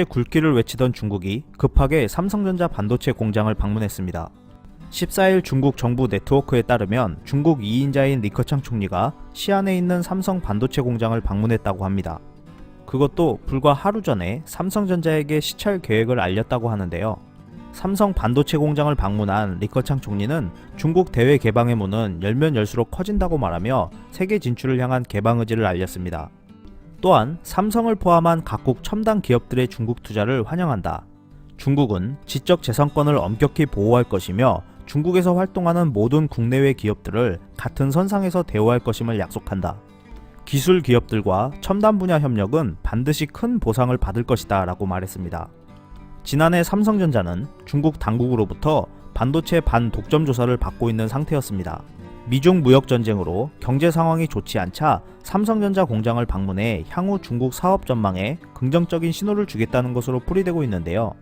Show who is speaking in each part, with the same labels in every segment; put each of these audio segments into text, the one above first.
Speaker 1: 굴기를 외치던 중국이 급하게 삼성전자 반도체 공장을 방문했습니다. 14일 중국 정부 네트워크에 따르면 중국 2인자인 리커창 총리가 시안에 있는 삼성 반도체 공장을 방문했다고 합니다. 그것도 불과 하루 전에 삼성전자에게 시찰 계획을 알렸다고 하는데요. 삼성 반도체 공장을 방문한 리커창 총리는 중국 대외 개방의 문은 열면 열수록 커진다고 말하며 세계 진출을 향한 개방 의지를 알렸습니다. 또한 삼성을 포함한 각국 첨단 기업들의 중국 투자를 환영한다. 중국은 지적 재산권을 엄격히 보호할 것이며 중국에서 활동하는 모든 국내외 기업들을 같은 선상에서 대우할 것임을 약속한다. 기술 기업들과 첨단 분야 협력은 반드시 큰 보상을 받을 것이다 라고 말했습니다. 지난해 삼성전자는 중국 당국으로부터 반도체 반독점 조사를 받고 있는 상태였습니다. 미중 무역 전쟁으로 경제 상황이 좋지 않자 삼성전자 공장을 방문해 향후 중국 사업 전망에 긍정적인 신호를 주겠다는 것으로 풀이되고 있는데요.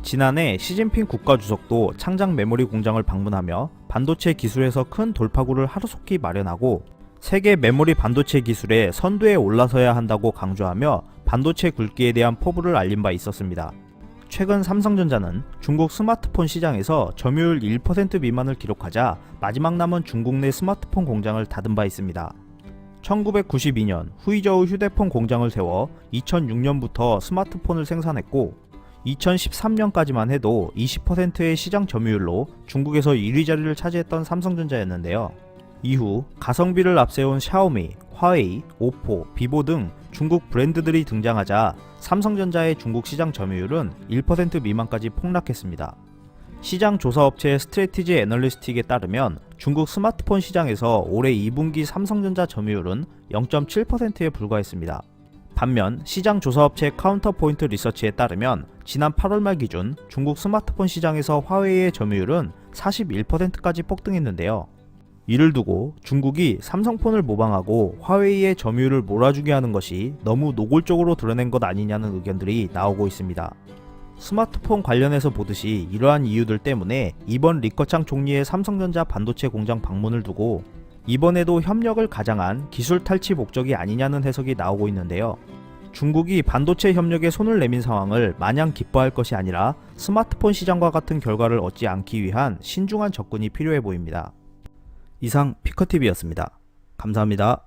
Speaker 1: 지난해 시진핑 국가주석도 창장 메모리 공장을 방문하며 반도체 기술에서 큰 돌파구를 하루속히 마련하고 세계 메모리 반도체 기술의 선두에 올라서야 한다고 강조하며 반도체 굴기에 대한 포부를 알린 바 있었습니다. 최근 삼성전자는 중국 스마트폰 시장에서 점유율 1% 미만을 기록하자 마지막 남은 중국 내 스마트폰 공장을 닫은 바 있습니다. 1992년 후이저우 휴대폰 공장을 세워 2006년부터 스마트폰을 생산했고 2013년까지만 해도 20%의 시장 점유율로 중국에서 1위 자리를 차지했던 삼성전자였는데요. 이후 가성비를 앞세운 샤오미, 화웨이, 오포, 비보 등 중국 브랜드들이 등장하자 삼성전자의 중국 시장 점유율은 1% 미만까지 폭락했습니다. 시장 조사업체 스트래티지 애널리스틱에 따르면 중국 스마트폰 시장에서 올해 2분기 삼성전자 점유율은 0.7%에 불과했습니다. 반면 시장 조사업체 카운터포인트 리서치에 따르면 지난 8월 말 기준 중국 스마트폰 시장에서 화웨이의 점유율은 41%까지 폭등했는데요. 이를 두고 중국이 삼성폰을 모방하고 화웨이의 점유율을 몰아주게 하는 것이 너무 노골적으로 드러낸 것 아니냐는 의견들이 나오고 있습니다. 스마트폰 관련해서 보듯이 이러한 이유들 때문에 이번 리커창 총리의 삼성전자 반도체 공장 방문을 두고 이번에도 협력을 가장한 기술 탈취 목적이 아니냐는 해석이 나오고 있는데요. 중국이 반도체 협력에 손을 내민 상황을 마냥 기뻐할 것이 아니라 스마트폰 시장과 같은 결과를 얻지 않기 위한 신중한 접근이 필요해 보입니다. 이상 피커TV였습니다. 감사합니다.